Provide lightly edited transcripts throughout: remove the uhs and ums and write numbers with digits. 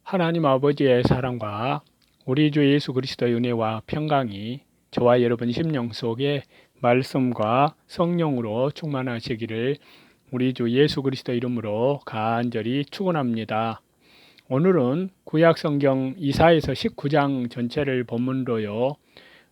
하나님 아버지의 사랑과 우리 주 예수 그리스도의 은혜와 평강이 저와 여러분 심령 속에 말씀과 성령으로 충만하시기를 우리 주 예수 그리스도 이름으로 간절히 축원합니다. 오늘은 구약 성경 이사야서 19장 전체를 본문으로요.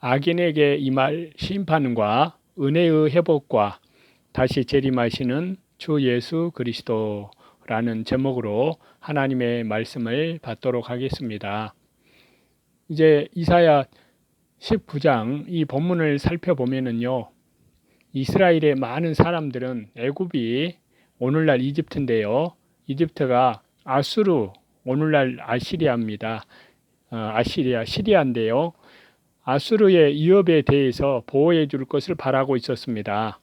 악인에게 임할 심판과 은혜의 회복과 다시 재림하시는 주 예수 그리스도라는 제목으로 하나님의 말씀을 받도록 하겠습니다. 이제 이사야 19장 이 본문을 살펴보면은요. 이스라엘의 많은 사람들은 애굽이 오늘날 이집트인데요. 이집트가 아수르, 오늘날 아시리아입니다. 시리아인데요. 아수르의 위협에 대해서 보호해 줄 것을 바라고 있었습니다.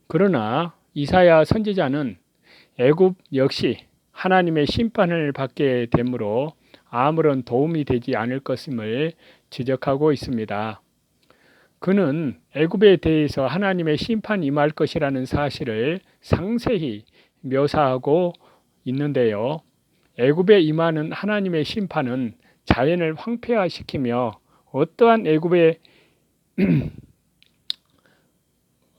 그러나 이사야 선지자는 애굽 역시 하나님의 심판을 받게 되므로 아무런 도움이 되지 않을 것임을 지적하고 있습니다. 그는 애굽에 대해서 하나님의 심판이 임할 것이라는 사실을 상세히 묘사하고 있는데요. 애굽에 임하는 하나님의 심판은 자연을 황폐화시키며 어떠한 애굽의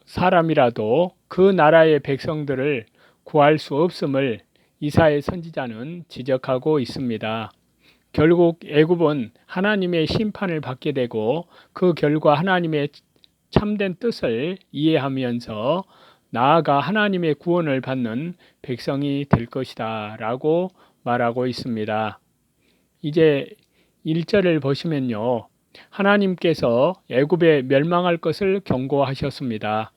사람이라도 그 나라의 백성들을 구할 수 없음을 이사야 선지자는 지적하고 있습니다. 결국 애굽은 하나님의 심판을 받게 되고 그 결과 하나님의 참된 뜻을 이해하면서 나아가 하나님의 구원을 받는 백성이 될 것이다 라고 말하고 있습니다. 이제 1절을 보시면요. 하나님께서 애굽에 멸망할 것을 경고하셨습니다.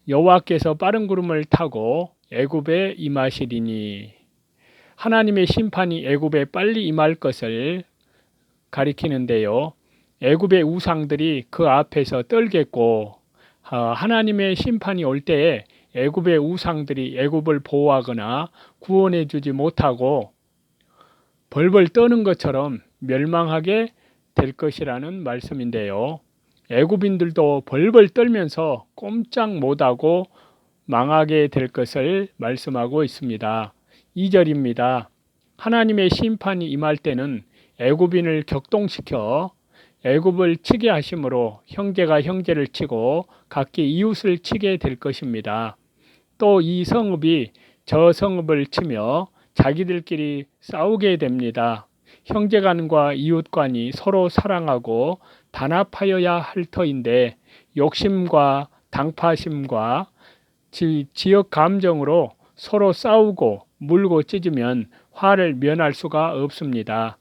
여호와께서 빠른 구름을 타고 애굽에 임하시리니, 하나님의 심판이 애굽에 빨리 임할 것을 가리키는데요. 애굽의 우상들이 그 앞에서 떨겠고 하나님의 심판이 올 때에 애굽의 우상들이 애굽을 보호하거나 구원해 주지 못하고 벌벌 떠는 것처럼 멸망하게 될 것이라는 말씀인데요. 애굽인들도 벌벌 떨면서 꼼짝 못하고 망하게 될 것을 말씀하고 있습니다. 2절입니다. 하나님의 심판이 임할 때는 애굽인을 격동시켜 애굽을 치게 하심으로 형제가 형제를 치고 각기 이웃을 치게 될 것입니다. 또 이 성읍이 저 성읍을 치며 자기들끼리 싸우게 됩니다. 형제간과 이웃간이 서로 사랑하고 단합하여야 할 터인데 욕심과 당파심과 지역 감정으로 서로 싸우고 물고 찢으면 화를 면할 수가 없습니다.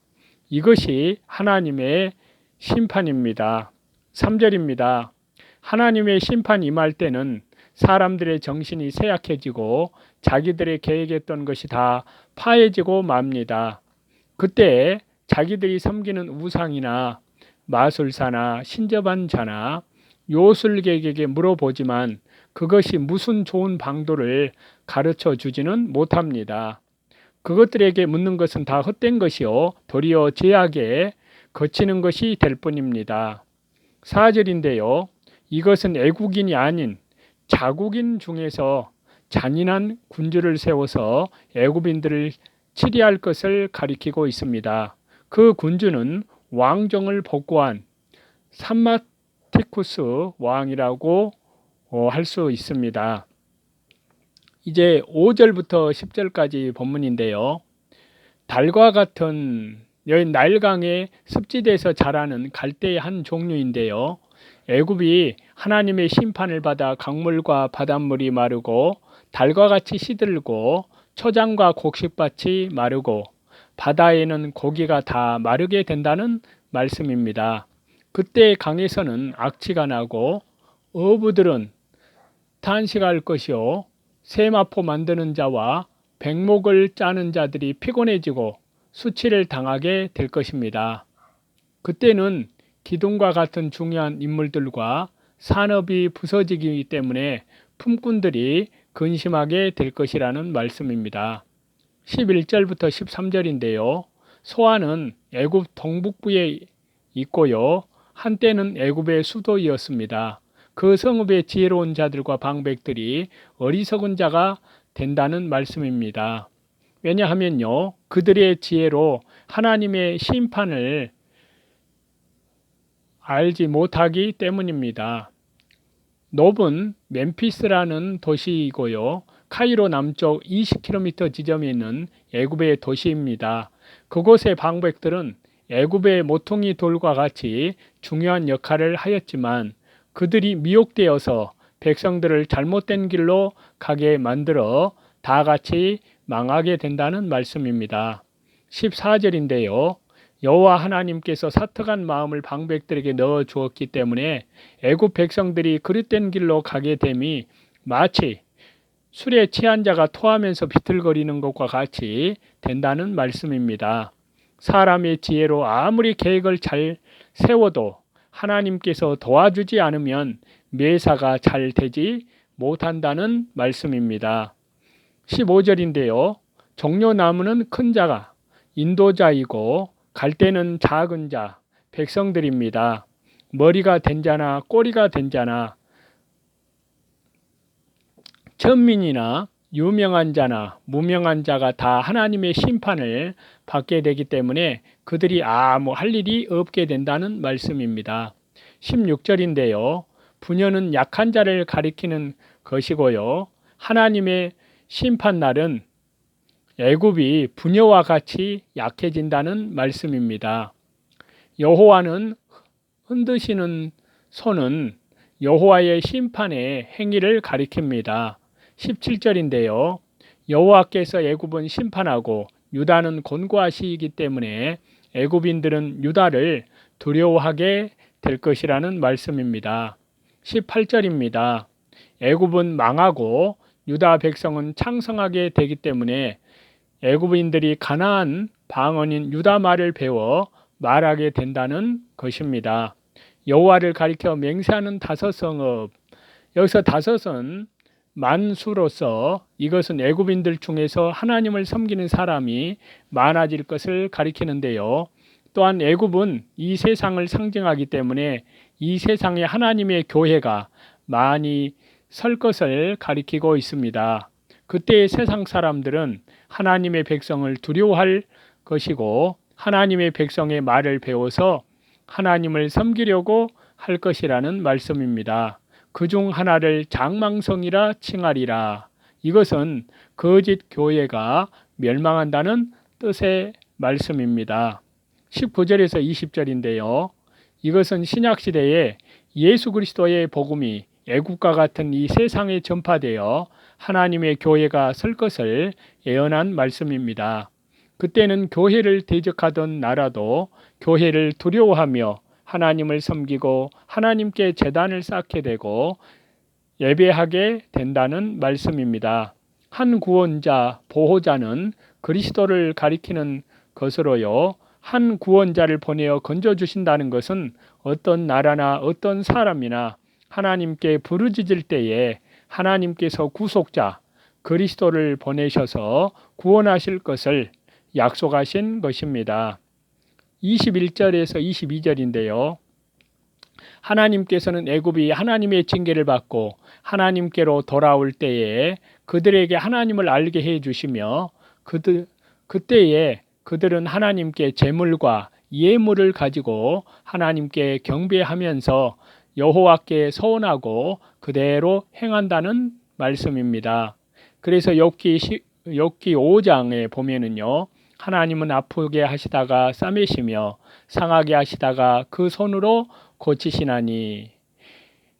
이것이 하나님의 심판입니다. 3절입니다. 하나님의 심판이 임할 때는 사람들의 정신이 쇠약해지고 자기들의 계획했던 것이 다 파해지고 맙니다. 그때 자기들이 섬기는 우상이나 마술사나 신접한 자나 요술객에게 물어보지만 그것이 무슨 좋은 방도를 가르쳐 주지는 못합니다. 그것들에게 묻는 것은 다 헛된 것이요 도리어 죄악에 거치는 것이 될 뿐입니다. 4절인데요. 이것은 애국인이 아닌 자국인 중에서 잔인한 군주를 세워서 애굽인들을 치리할 것을 가리키고 있습니다. 그 군주는 왕정을 복구한 삼마티쿠스 왕이라고 할 수 있습니다. 이제 5절부터 10절까지 본문인데요. 달과 같은 여인 나일강의 습지대에서 자라는 갈대의 한 종류인데요. 애굽이 하나님의 심판을 받아 강물과 바닷물이 마르고 달과 같이 시들고 초장과 곡식밭이 마르고 바다에는 고기가 다 마르게 된다는 말씀입니다. 그때 강에서는 악취가 나고 어부들은 탄식할 것이요 세마포 만드는 자와 백목을 짜는 자들이 피곤해지고 수치를 당하게 될 것입니다. 그때는 기둥과 같은 중요한 인물들과 산업이 부서지기 때문에 품꾼들이 근심하게 될 것이라는 말씀입니다. 11절부터 13절인데요. 소아는 애굽 동북부에 있고요. 한때는 애굽의 수도이었습니다. 그 성읍의 지혜로운 자들과 방백들이 어리석은 자가 된다는 말씀입니다. 왜냐하면요, 그들의 지혜로 하나님의 심판을 알지 못하기 때문입니다. 놉은 멤피스라는 도시이고요, 카이로 남쪽 20km 지점에 있는 애굽의 도시입니다. 그곳의 방백들은 애굽의 모퉁이 돌과 같이 중요한 역할을 하였지만 그들이 미혹되어서 백성들을 잘못된 길로 가게 만들어 다 같이 망하게 된다는 말씀입니다. 14절인데요. 여호와 하나님께서 사특한 마음을 방백들에게 넣어 주었기 때문에 애굽 백성들이 그릇된 길로 가게 됨이 마치 술에 취한 자가 토하면서 비틀거리는 것과 같이 된다는 말씀입니다. 사람의 지혜로 아무리 계획을 잘 세워도 하나님께서 도와주지 않으면 매사가 잘 되지 못한다는 말씀입니다. 15절인데요. 종려나무는 큰 자가 인도자이고 갈대는 작은 자, 백성들입니다. 머리가 된 자나 꼬리가 된 자나 천민이나 유명한 자나 무명한 자가 다 하나님의 심판을 받게 되기 때문에 그들이 아무 할 일이 없게 된다는 말씀입니다. 16절인데요. 부녀는 약한 자를 가리키는 것이고요. 하나님의 심판날은 애굽이 부녀와 같이 약해진다는 말씀입니다. 여호와는 흔드시는 손은 여호와의 심판의 행위를 가리킵니다. 17절인데요. 여호와께서 애굽은 심판하고 유다는 권고하시기 때문에 애굽인들은 유다를 두려워하게 될 것이라는 말씀입니다. 18절입니다. 애굽은 망하고 유다 백성은 창성하게 되기 때문에 애굽인들이 가나안 방언인 유다 말을 배워 말하게 된다는 것입니다. 여호와를 가리켜 맹세하는 다섯 성읍, 여기서 다섯은 만수로서 이것은 애굽인들 중에서 하나님을 섬기는 사람이 많아질 것을 가리키는데요. 또한 애굽은 이 세상을 상징하기 때문에 이 세상에 하나님의 교회가 많이 설 것을 가리키고 있습니다. 그때의 세상 사람들은 하나님의 백성을 두려워할 것이고 하나님의 백성의 말을 배워서 하나님을 섬기려고 할 것이라는 말씀입니다. 그중 하나를 장망성이라 칭하리라. 이것은 거짓 교회가 멸망한다는 뜻의 말씀입니다. 19절에서 20절인데요. 이것은 신약시대에 예수 그리스도의 복음이 애국과 같은 이 세상에 전파되어 하나님의 교회가 설 것을 예언한 말씀입니다. 그때는 교회를 대적하던 나라도 교회를 두려워하며 하나님을 섬기고 하나님께 제단을 쌓게 되고 예배하게 된다는 말씀입니다. 한 구원자, 보호자는 그리스도를 가리키는 것으로요. 한 구원자를 보내어 건져주신다는 것은 어떤 나라나 어떤 사람이나 하나님께 부르짖을 때에 하나님께서 구속자, 그리스도를 보내셔서 구원하실 것을 약속하신 것입니다. 21절에서 22절인데요. 하나님께서는 애굽이 하나님의 징계를 받고 하나님께로 돌아올 때에 그들에게 하나님을 알게 해 주시며 그때에 그들은 하나님께 제물과 예물을 가지고 하나님께 경배하면서 여호와께 서원하고 그대로 행한다는 말씀입니다. 그래서 욥기 5장에 보면은요. 하나님은 아프게 하시다가 싸매시며 상하게 하시다가 그 손으로 고치시나니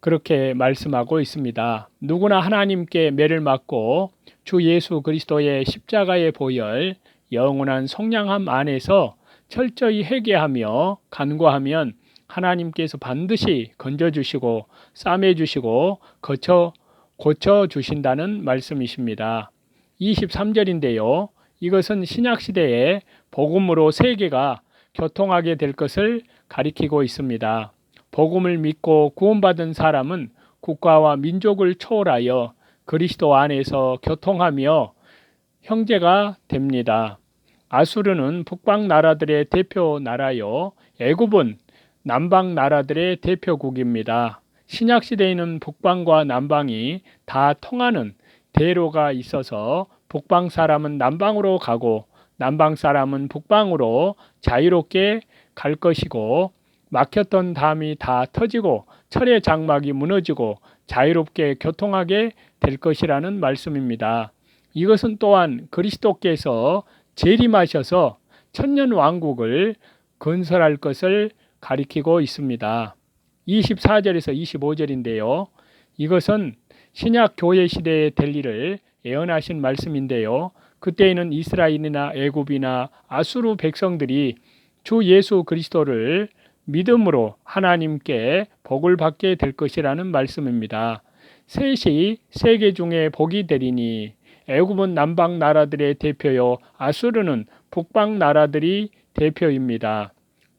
그렇게 말씀하고 있습니다. 누구나 하나님께 매를 맞고 주 예수 그리스도의 십자가의 보혈 영원한 속량함 안에서 철저히 회개하며 간구하면 하나님께서 반드시 건져주시고 싸매주시고 고쳐주신다는 말씀이십니다. 23절인데요. 이것은 신약시대에 복음으로 세계가 교통하게 될 것을 가리키고 있습니다. 복음을 믿고 구원받은 사람은 국가와 민족을 초월하여 그리스도 안에서 교통하며 형제가 됩니다. 아수르는 북방 나라들의 대표 나라요. 애굽은 남방 나라들의 대표국입니다. 신약시대에는 북방과 남방이 다 통하는 대로가 있어서 북방 사람은 남방으로 가고 남방 사람은 북방으로 자유롭게 갈 것이고 막혔던 담이 다 터지고 철의 장막이 무너지고 자유롭게 교통하게 될 것이라는 말씀입니다. 이것은 또한 그리스도께서 재림하셔서 천년 왕국을 건설할 것을 가리키고 있습니다. 24절에서 25절인데요. 이것은 신약 교회 시대에 될 일을 예언하신 말씀인데요. 그때에는 이스라엘이나 애굽이나 아수르 백성들이 주 예수 그리스도를 믿음으로 하나님께 복을 받게 될 것이라는 말씀입니다. 셋이 세계 중에 복이 되리니 애굽은 남방 나라들의 대표요 아수르는 북방 나라들이 대표입니다.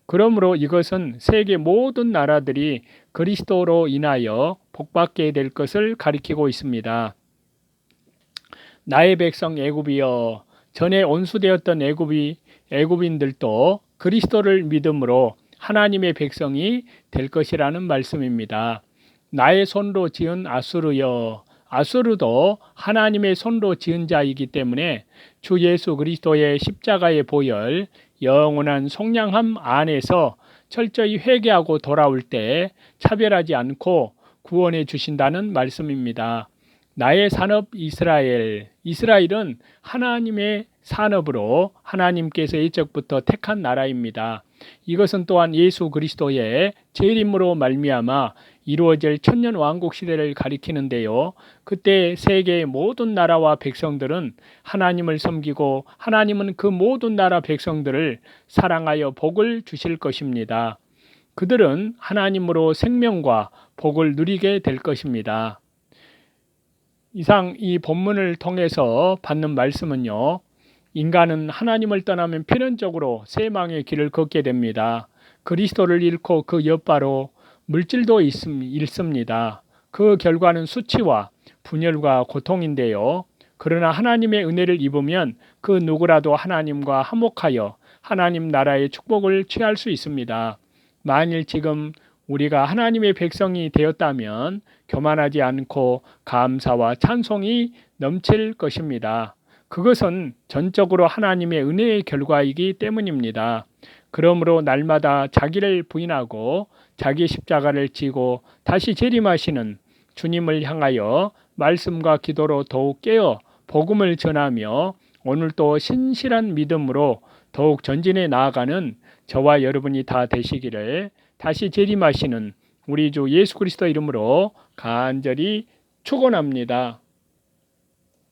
그러므로 이것은 세계 모든 나라들이 그리스도로 인하여 복받게 될 것을 가리키고 있습니다. 나의 백성 애굽이여, 전에 온수되었던 애굽인들도 그리스도를 믿음으로 하나님의 백성이 될 것이라는 말씀입니다. 나의 손으로 지은 아수르여, 아수르도 하나님의 손으로 지은 자이기 때문에 주 예수 그리스도의 십자가의 보혈, 영원한 속량함 안에서 철저히 회개하고 돌아올 때 차별하지 않고 구원해 주신다는 말씀입니다. 나의 산업 이스라엘, 이스라엘은 하나님의 산업으로 하나님께서 예적부터 택한 나라입니다. 이것은 또한 예수 그리스도의 재림으로 말미암아 이루어질 천년 왕국 시대를 가리키는데요. 그때 세계의 모든 나라와 백성들은 하나님을 섬기고 하나님은 그 모든 나라 백성들을 사랑하여 복을 주실 것입니다. 그들은 하나님으로 생명과 복을 누리게 될 것입니다. 이상 이 본문을 통해서 받는 말씀은요. 인간은 하나님을 떠나면 필연적으로 쇠망의 길을 걷게 됩니다. 그리스도를 잃고 그 여파로 물질도 잃습니다. 그 결과는 수치와 분열과 고통인데요. 그러나 하나님의 은혜를 입으면 그 누구라도 하나님과 화목하여 하나님 나라의 축복을 취할 수 있습니다. 만일 지금 우리가 하나님의 백성이 되었다면 교만하지 않고 감사와 찬송이 넘칠 것입니다. 그것은 전적으로 하나님의 은혜의 결과이기 때문입니다. 그러므로 날마다 자기를 부인하고 자기 십자가를 지고 다시 재림하시는 주님을 향하여 말씀과 기도로 더욱 깨어 복음을 전하며 오늘도 신실한 믿음으로 더욱 전진해 나아가는 저와 여러분이 다 되시기를 다시 재림하시는 우리 주 예수 그리스도 이름으로 간절히 축원합니다.